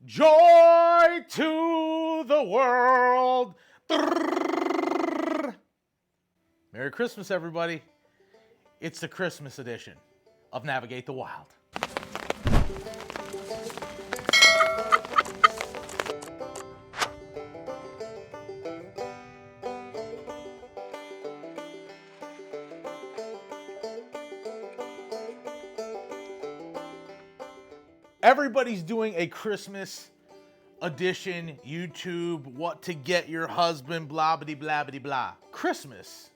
Joy to the world. Merry Christmas, everybody. It's the Christmas edition of Navigate the Wild. Everybody's doing a Christmas edition YouTube, what to get your husband, blah, blah, blah, blah, blah. Christmas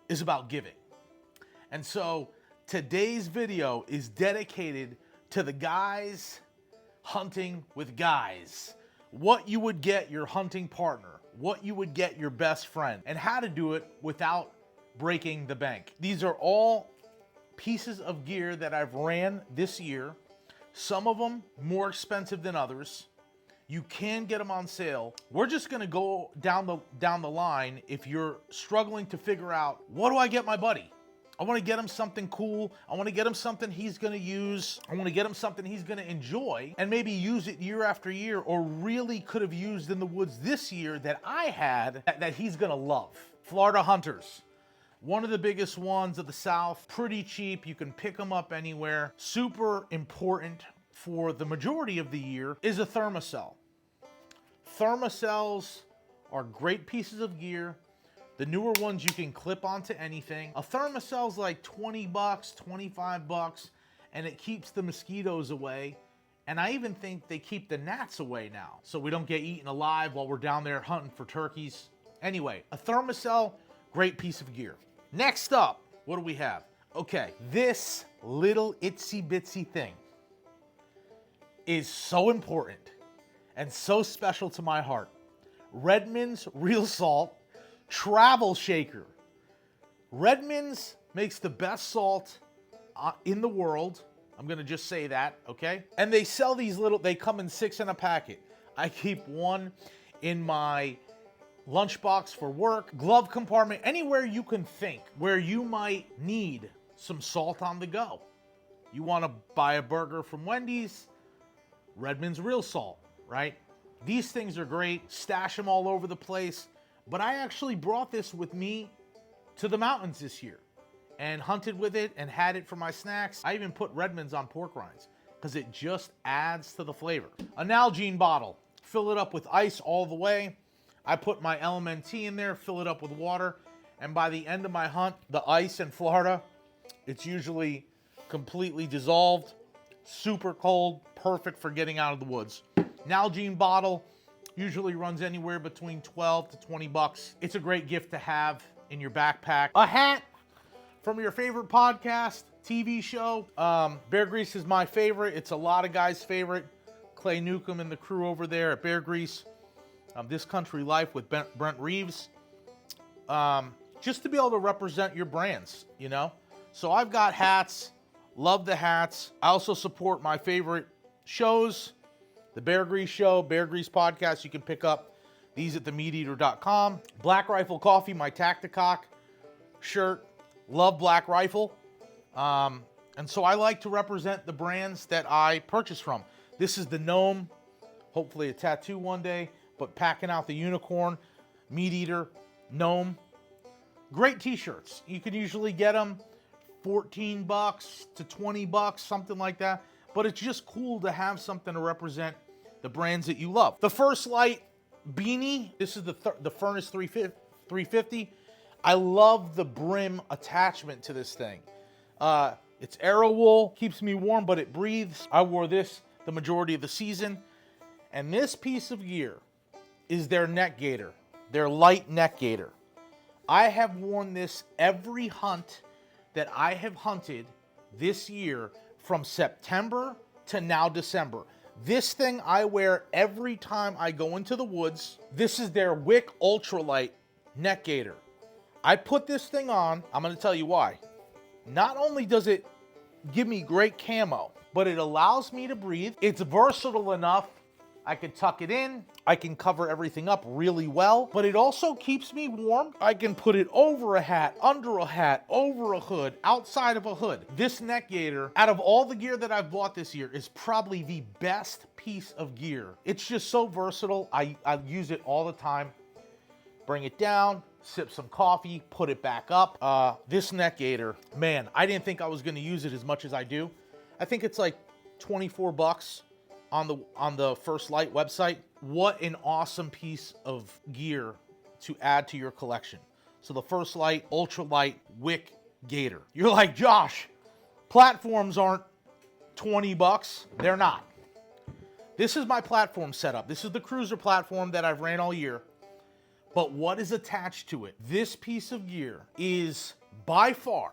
is about giving. And so today's video is dedicated to the guys hunting with guys. What you would get your hunting partner, what you would get your best friend, and how to do it without breaking the bank. These are all pieces of gear that I've ran this year. Some of them more expensive than others. You can get them on sale. We're just gonna go down the line. If you're struggling to figure out, what do I get my buddy? I wanna get him something cool. I wanna get him something he's gonna use. I wanna get him something he's gonna enjoy and maybe use it year after year, or really could have used in the woods this year that I had that he's gonna love. Florida Hunters. One of the biggest ones of the South, pretty cheap. You can pick them up anywhere. Super important for the majority of the year is a Thermacell. Thermacells are great pieces of gear. The newer ones you can clip onto anything. A Thermacell's like 20 bucks, 25 bucks, and it keeps the mosquitoes away. And I even think they keep the gnats away now, so we don't get eaten alive while we're down there hunting for turkeys. Anyway, a Thermacell, great piece of gear. Next up, what do we have? Okay, this little itsy bitsy thing is so important and so special to my heart. Redmond's Real Salt Travel Shaker. Redmond's makes the best salt in the world. I'm gonna just say that, okay? And they sell these they come in 6 in a packet. I keep one in my lunchbox for work, glove compartment, anywhere you can think where you might need some salt on the go. You want to buy a burger from Wendy's, Redmond's Real Salt, right? These things are great. Stash them all over the place. But I actually brought this with me to the mountains this year and hunted with it and had it for my snacks. I even put Redmond's on pork rinds because it just adds to the flavor. A Nalgene bottle. Fill it up with ice all the way. I put my LMNT in there, fill it up with water, and by the end of my hunt, the ice in Florida, it's usually completely dissolved, super cold, perfect for getting out of the woods. Nalgene bottle usually runs anywhere between 12 to 20 bucks. It's a great gift to have in your backpack. A hat from your favorite podcast, TV show. Bear Grease is my favorite. It's a lot of guys' favorite. Clay Newcomb and the crew over there at Bear Grease. This Country Life with Brent Reeves, just to be able to represent your brands, you know? So I've got hats, love the hats. I also support my favorite shows, the Bear Grease Show, Bear Grease Podcast. You can pick up these at themeateater.com. Black Rifle Coffee, my Tacticock shirt. Love Black Rifle. And so I like to represent the brands that I purchase from. This is the Gnome, hopefully a tattoo one day. But packing out the unicorn, Meat Eater, Gnome. Great t-shirts. You can usually get them 14 bucks to 20 bucks, something like that. But it's just cool to have something to represent the brands that you love. The First Light beanie. This is the Furnace 350. I love the brim attachment to this thing. It's arrow wool, keeps me warm, but it breathes. I wore this the majority of the season. And this piece of gear is their neck gaiter, their light neck gaiter. I have worn this every hunt that I have hunted this year from September to now December. This thing I wear every time I go into the woods. This is their Wick Ultralight neck gaiter. I put this thing on, I'm gonna tell you why. Not only does it give me great camo, but it allows me to breathe. It's versatile enough I can tuck it in. I can cover everything up really well, but it also keeps me warm. I can put it over a hat, under a hat, over a hood, outside of a hood. This neck gaiter, out of all the gear that I've bought this year, is probably the best piece of gear. It's just so versatile. I use it all the time. Bring it down, sip some coffee, put it back up. This neck gaiter, man, I didn't think I was gonna use it as much as I do. I think it's like 24 bucks on the First Light website. What an awesome piece of gear to add to your collection. So the First Light ultralight wick gaiter. You're like, Josh, platforms aren't 20 bucks. They're not. This is my platform setup. This is the cruiser platform that I've ran all year. But what is attached to it? This piece of gear is by far,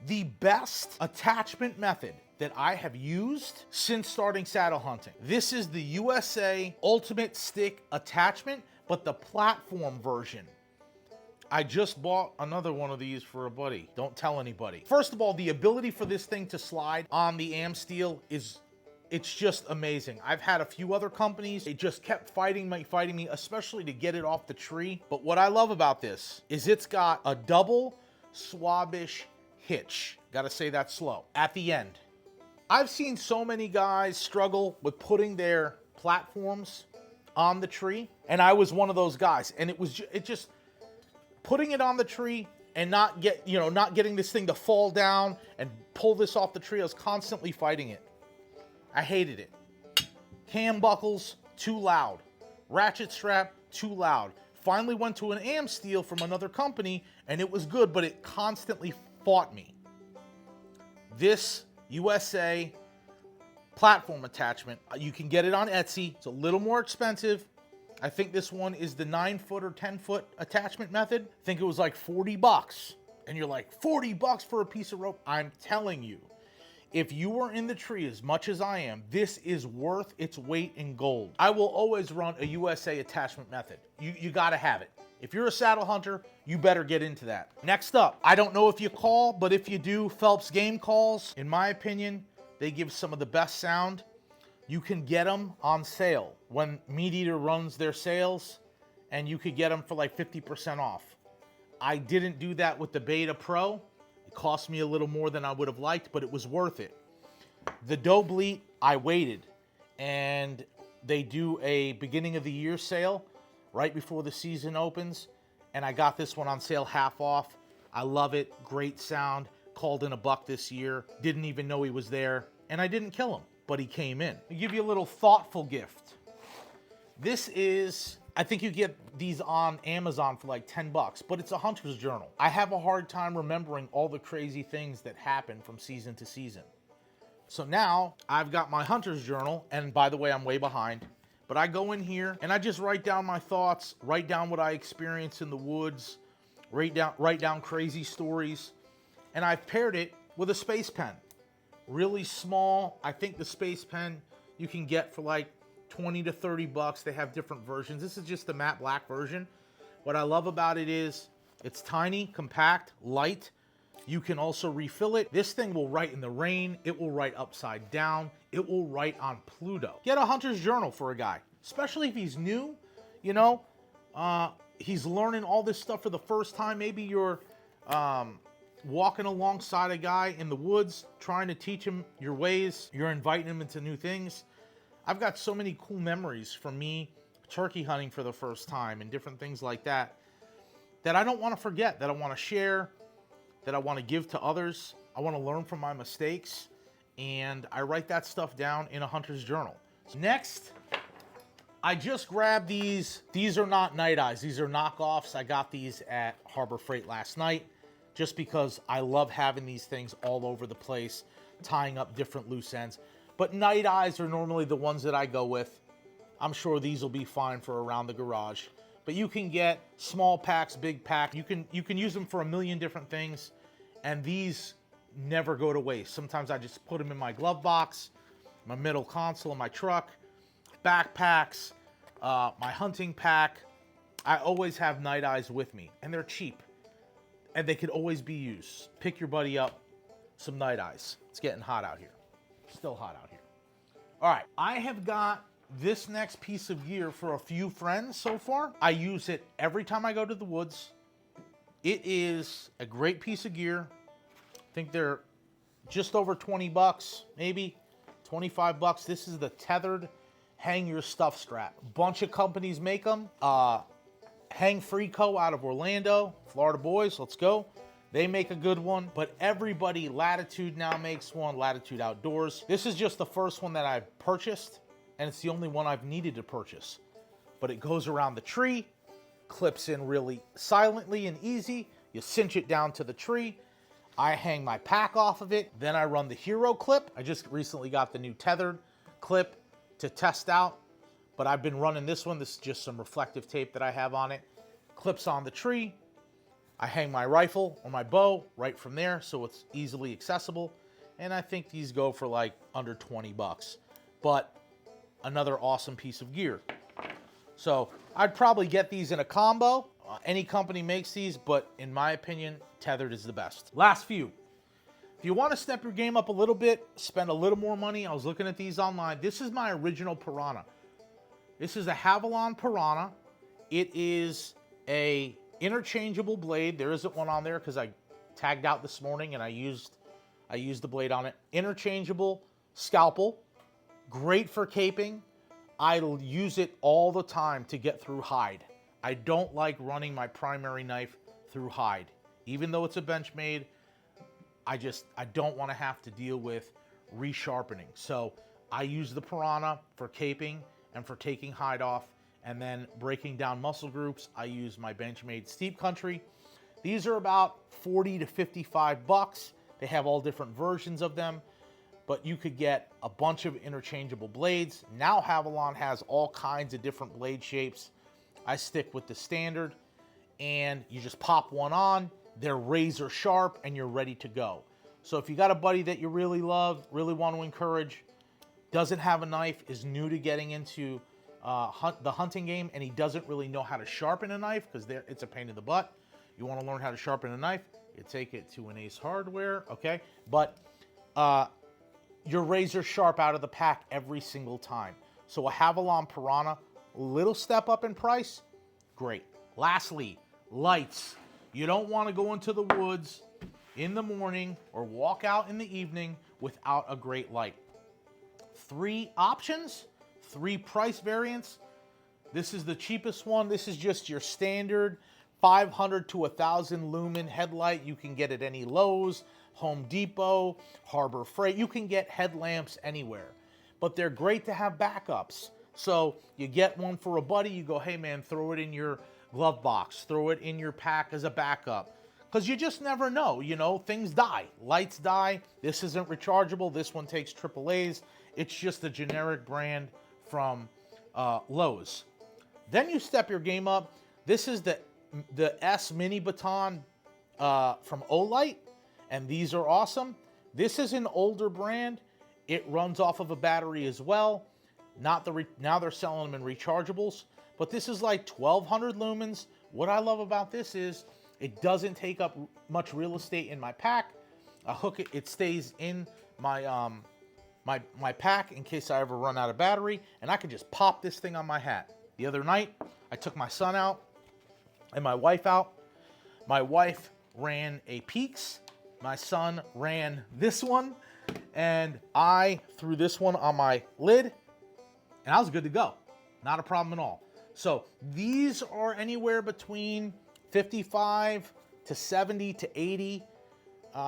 the best attachment method that I have used since starting saddle hunting. This is the USA Ultimate Stick Attachment, but the platform version. I just bought another one of these for a buddy. Don't tell anybody. First of all, the ability for this thing to slide on the AmSteel it's just amazing. I've had a few other companies. They just kept fighting me, especially to get it off the tree. But what I love about this is it's got a double Swabish hitch. Gotta say that slow. At the end. I've seen so many guys struggle with putting their platforms on the tree, and I was one of those guys. And it just putting it on the tree and not getting this thing to fall down and pull this off the tree. I was constantly fighting it. I hated it. Cam buckles, too loud. Ratchet strap, too loud. Finally went to an AmSteel from another company, and it was good, but it constantly fought me. This USA platform attachment, you can get it on Etsy. It's a little more expensive. I think this one is the 9-foot or 10-foot attachment method. I think it was like 40 bucks. And you're like, 40 bucks for a piece of rope? I'm telling you. If you are in the tree as much as I am, this is worth its weight in gold. I will always run a USA attachment method. You gotta have it. If you're a saddle hunter, you better get into that. Next up, I don't know if you call, but if you do, Phelps Game Calls, in my opinion, they give some of the best sound. You can get them on sale when MeatEater runs their sales, and you could get them for like 50% off. I didn't do that with the Beta Pro. It cost me a little more than I would have liked, but it was worth it. The Dobleat, I waited, and they do a beginning of the year sale right before the season opens, and I got this one on sale half off. I love it. Great sound. Called in a buck this year. Didn't even know he was there, and I didn't kill him, but he came in. I'll give you a little thoughtful gift. This is, I think you get these on Amazon for like 10 bucks, but it's a hunter's journal. I have a hard time remembering all the crazy things that happen from season to season. So now I've got my hunter's journal, and by the way, I'm way behind, but I go in here and I just write down my thoughts, write down what I experience in the woods, write down crazy stories, and I've paired it with a Space Pen. Really small. I think the Space Pen you can get for like 20 to 30 bucks. They have different versions. This is just the matte black version. What I love about it is it's tiny, compact, light. You can also refill it. This thing will write in the rain. It will write upside down. It will write on Pluto. Get a hunter's journal for a guy, especially if he's new, you know, he's learning all this stuff for the first time. Maybe you're walking alongside a guy in the woods, trying to teach him your ways. You're inviting him into new things. I've got so many cool memories from me turkey hunting for the first time and different things like that that I don't want to forget, that I want to share, that I want to give to others. I want to learn from my mistakes, and I write that stuff down in a hunter's journal. Next, I just grabbed these. These are not Night Eyes. These are knockoffs. I got these at Harbor Freight last night just because I love having these things all over the place, tying up different loose ends. But Night Eyes are normally the ones that I go with. I'm sure these will be fine for around the garage. But you can get small packs, big pack. You can use them for a million different things, and these never go to waste. Sometimes I just put them in my glove box, my middle console in my truck, backpacks, my hunting pack. I always have Night Eyes with me, and they're cheap, and they could always be used. Pick your buddy up some Night Eyes. It's getting hot out here. Still hot out here. All right, I have got this next piece of gear for a few friends so far. I use it every time I go to the woods. It is a great piece of gear. I think they're just over 20 bucks, maybe 25 bucks. This is the tethered hang your stuff strap. Bunch of companies make them. Hang Free Co. out of Orlando, Florida boys, let's go. They make a good one, but everybody, Latitude now makes one, Latitude Outdoors. This is just the first one that I've purchased, and it's the only one I've needed to purchase. But it goes around the tree, clips in really silently and easy. You cinch it down to the tree. I hang my pack off of it. Then I run the Hero clip. I just recently got the new tethered clip to test out, but I've been running this one. This is just some reflective tape that I have on it. Clips on the tree. I hang my rifle or my bow right from there, so it's easily accessible. And I think these go for like under 20 bucks. But another awesome piece of gear. So I'd probably get these in a combo. Any company makes these, but in my opinion, tethered is the best. Last few. If you want to step your game up a little bit, spend a little more money. I was looking at these online. This is my original Piranha. This is a Havalon Piranha. It is a interchangeable blade. There isn't one on there because I tagged out this morning and I used the blade on it. Interchangeable scalpel. Great for caping. I use it all the time to get through hide. I don't like running my primary knife through hide. Even though it's a Benchmade, I don't want to have to deal with resharpening. So I use the Piranha for caping and for taking hide off, and then breaking down muscle groups, I use my Benchmade Steep Country. These are about 40 to 55 bucks. They have all different versions of them, but you could get a bunch of interchangeable blades. Now Havalon has all kinds of different blade shapes. I stick with the standard, and you just pop one on, they're razor sharp, and you're ready to go. So if you got a buddy that you really love, really want to encourage, doesn't have a knife, is new to getting into the hunting game, and he doesn't really know how to sharpen a knife because it's a pain in the butt. You want to learn how to sharpen a knife, you take it to an Ace Hardware, okay? But you're razor sharp out of the pack every single time. So a Havalon Piranha, little step up in price, great. Lastly, lights. You don't want to go into the woods in the morning or walk out in the evening without a great light. 3 options, 3 price variants. This is the cheapest one. This is just your standard 500 to 1,000 lumen headlight. You can get at any Lowe's, Home Depot, Harbor Freight. You can get headlamps anywhere, but they're great to have backups. So you get one for a buddy, you go, hey man, throw it in your glove box, throw it in your pack as a backup. Because you just never know, you know, things die, lights die. This isn't rechargeable, this one takes AAAs. It's just a generic brand from Lowe's. Then you step your game up. This is the S Mini Baton from Olight, and these are awesome. This is an older brand. It runs off of a battery as well. Now they're selling them in rechargeables, but this is like 1,200 lumens. What I love about this is it doesn't take up much real estate in my pack. I hook it, it stays in my my pack in case I ever run out of battery, and I can just pop this thing on my hat. The other night, I took my son out and my wife out. My wife ran a Peaks. My son ran this one, and I threw this one on my lid, and I was good to go. Not a problem at all. So these are anywhere between 55 to 70 to 80.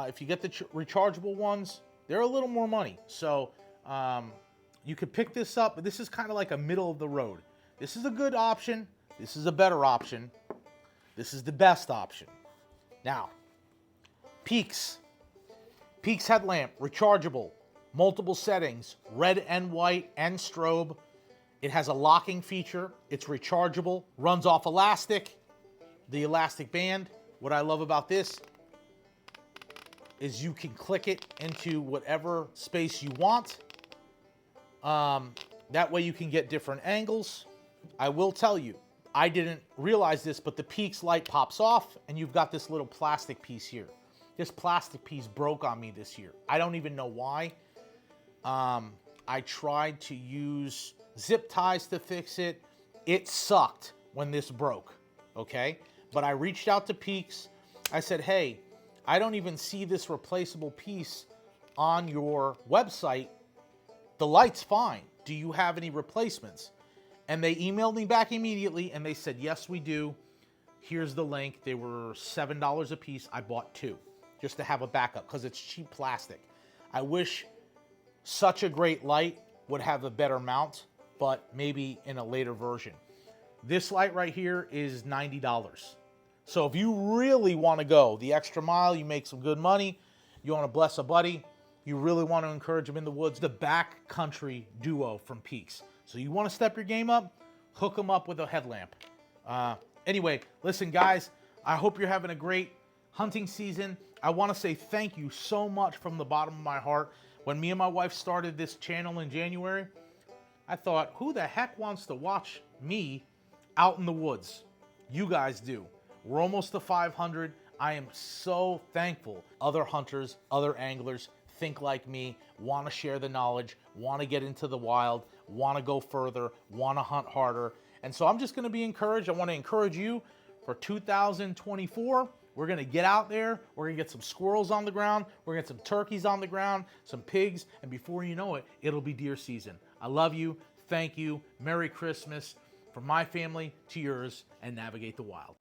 If you get the rechargeable ones, they're a little more money. So you could pick this up, but this is kind of like a middle of the road. This is a good option. This is a better option. This is the best option. Now, Peaks. Peaks headlamp, rechargeable, multiple settings, red and white and strobe. It has a locking feature. It's rechargeable, runs off elastic, the elastic band. What I love about this is you can click it into whatever space you want. That way you can get different angles. I will tell you, I didn't realize this, but the Peaks light pops off and you've got this little plastic piece here. This plastic piece broke on me this year. I don't even know why. I tried to use zip ties to fix it. It sucked when this broke, okay? But I reached out to Peaks. I said, hey, I don't even see this replaceable piece on your website. The light's fine. Do you have any replacements? And they emailed me back immediately and they said, yes, we do. Here's the link. They were $7 a piece. I bought 2 just to have a backup because it's cheap plastic. I wish such a great light would have a better mount, but maybe in a later version. This light right here is $90. So if you really want to go the extra mile, you make some good money, you want to bless a buddy, you really want to encourage him in the woods, the Backcountry Duo from Peaks. So you want to step your game up, hook them up with a headlamp. Anyway, listen guys, I hope you're having a great hunting season. I want to say thank you so much from the bottom of my heart. When me and my wife started this channel in January, I thought, who the heck wants to watch me out in the woods? You guys do. We're almost to 500. I am so thankful other hunters, other anglers think like me, want to share the knowledge, want to get into the wild, want to go further, want to hunt harder. And so I'm just going to be encouraged. I want to encourage you for 2024. We're going to get out there. We're going to get some squirrels on the ground. We're going to get some turkeys on the ground, some pigs. And before you know it, it'll be deer season. I love you. Thank you. Merry Christmas. From my family to yours, and navigate the wild.